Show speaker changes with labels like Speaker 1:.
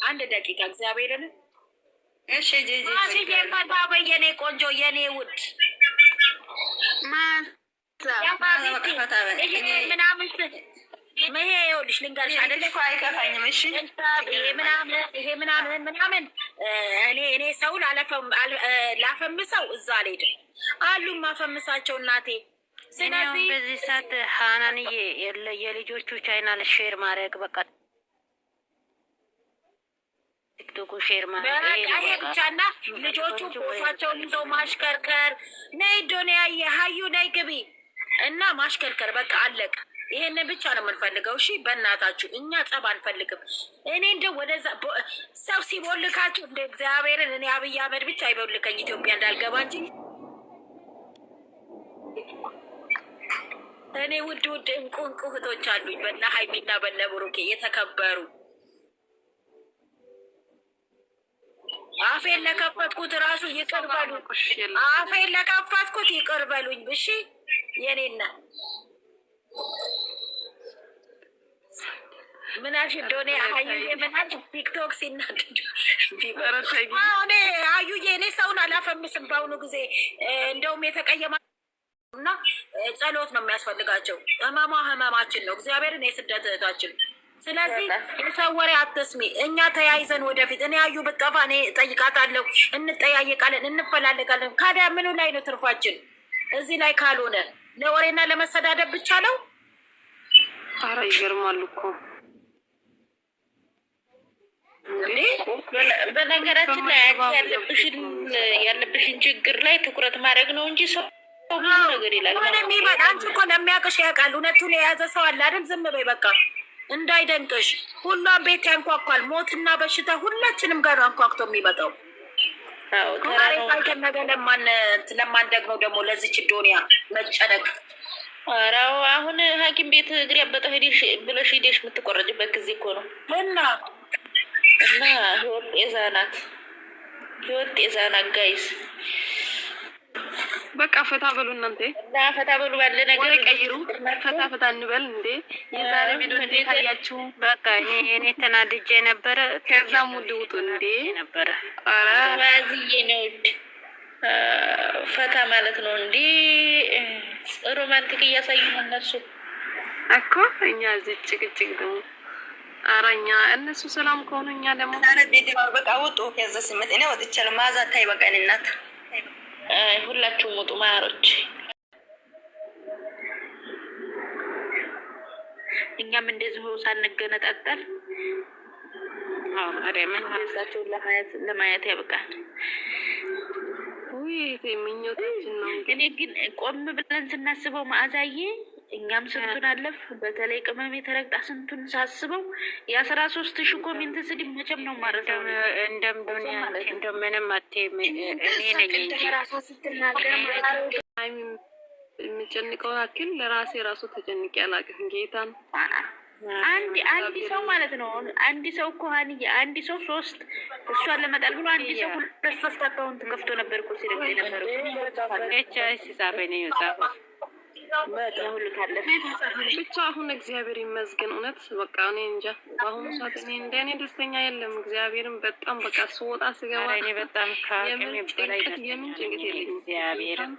Speaker 1: አንድ ደቂቃ እግዚአብሔርን
Speaker 2: እሺ ጂጂ
Speaker 1: ማሽዬ ፈታበ የኔ ቆንጆ የኔ ውድ ምናምን ይሄ ይኸውልሽ ልንገርሽ አይደለ
Speaker 2: እኮ አይከፋኝም። እሺ
Speaker 1: ይሄ ምናምን እኔ ሰው ላፈምሰው እዛ አልሄድም አሉ ማፈምሳቸው እናቴ።
Speaker 3: ስለዚህ በዚህ ሰዓት ሃናንዬ የልጆቹ ቻይናል ሼር ማድረግ በቃ ቲክቶክ ሼር ማድረግ
Speaker 1: ይሄ ብቻና ልጆቹ ፎቶቸውን ይዘው ማሽከርከር ነይ ዶንያ የሀዩ ነይ ግቢ እና ማሽከርከር በቃ አለቀ። ይሄንን ብቻ ነው የምንፈልገው። እሺ በእናታችሁ እኛ ጸብ አንፈልግም። እኔ እንደው ወደዛ ሰው ሲቦልካችሁ እንደ እግዚአብሔርን እኔ አብይ አህመድ ብቻ ይቦልከኝ ኢትዮጵያ እንዳልገባ እንጂ እኔ ውድ እንቁ እህቶች አሉኝ በእነ ሀይሚና በእነ ብሩኬ የተከበሩ። አፌን ለከፈትኩት ራሱ ይቅር በሉ። አፌን ለከፈትኩት ይቅር በሉኝ። እሺ የኔና ምናሽ እንደሆነ አዩዬ ምናሽ ቲክቶክ ሲናደዱ እኔ አዩዬ እኔ ሰውን አላፈምስም በአሁኑ ጊዜ። እንደውም የተቀየማ እና ጸሎት ነው የሚያስፈልጋቸው። ህመማችን ነው እግዚአብሔርን የስደት እህታችን። ስለዚህ የሰው ወሬ አትስሚ። እኛ ተያይዘን ወደፊት እኔ አዩ ብጠፋ እኔ እጠይቃታለሁ፣ እንጠያየቃለን፣ እንፈላለጋለን። ካዲያ ምኑ ላይ ነው ትርፋችን? እዚህ ላይ ካልሆነ ለወሬና ለመሰዳደብ ብቻ ነው።
Speaker 2: ኧረ ይገርማሉ እኮ
Speaker 3: በነገራችን ላይ ያለብሽን ችግር ላይ ትኩረት ማድረግ ነው እንጂ ሰው ነገር ይላል።
Speaker 1: ምንም ይበል። አንቺ እኮ ለሚያውቅሽ ያውቃል። እውነቱን የያዘ ሰው አለ አይደል? ዝም በይ በቃ እንዳይደንቅሽ። ሁሏን ቤት ያንኳኳል። ሞትና በሽታ ሁላችንም ጋር አንኳክቶ የሚመጣው ነገ ለማን ደግሞ ለዚች ዶንያ መጨነቅ።
Speaker 3: ኧረ አሁን ሐኪም ቤት እግር ያበጠ ብለሽ ሂደሽ የምትቆረጭበት ጊዜ እኮ ነው። እና ህይወት የዛናት ጋይዝ
Speaker 2: በቃ ፈታ በሉ እናንተ
Speaker 3: እና ፈታ በሉ ባለ ነገር
Speaker 2: ቀይሩ። ፈታ እንበል እንዴ። የዛሬ ቪዲዮ እንዴት ታያችሁ?
Speaker 3: በቃ እኔ ተናድጄ ነበረ።
Speaker 2: ከዛ ሙድ ውጡ እንዴ
Speaker 3: ነበረ።
Speaker 2: ኧረ
Speaker 3: ባዝዬ ነው ፈታ ማለት ነው እንዴ። ሮማንቲክ እያሳዩ ነው እነሱ
Speaker 2: እኮ። እኛ እዚህ ጭቅጭቅ ደግሞ አራኛ እነሱ ሰላም ከሆኑ እኛ ደግሞ
Speaker 4: በቃ ውጡ። ከዛ ስመት እኔ ወጥቻለሁ። ማዛ ታይ በቃ እናት
Speaker 3: ሁላችሁም ውጡ ማሮች። እኛም እንደዚህ ሳንገነጣጠል ደሳቸውን ለማየት ያብቃል።
Speaker 2: ምኞታችን ነው።
Speaker 3: እኔ ግን ቆም ብለን ስናስበው ማዕዛዬ እኛም ስንቱን አለፍ። በተለይ ቅመም የተረግጣ ስንቱን ሳስበው የ13,000 ኮሜንት ስድብ መቼም ነው ማለት ነው።
Speaker 1: እንደምንም አትይም። እኔ ነኝ እንጂ
Speaker 2: የምጨንቀው ያክል ለራሴ ራሱ ተጨንቄ አላውቅም። ጌታን
Speaker 3: አንድ ሰው ማለት ነው። አንድ ሰው እኮ አንድ ሰው 3 እሷን ለመጣል ብሎ አንድ ሰው 2-3 አካውንት ከፍቶ ነበር እኮ ሲረግ ነበር።
Speaker 2: ብቻ አሁን እግዚአብሔር ይመስገን። እውነት በቃ እኔ እንጃ በአሁኑ ሰዓት እኔ እንደኔ ደስተኛ የለም። እግዚአብሔርን በጣም በቃ ስወጣ ስገባ
Speaker 3: እኔ በጣም
Speaker 2: የምን ጭንቀት የለኝም እግዚአብሔርን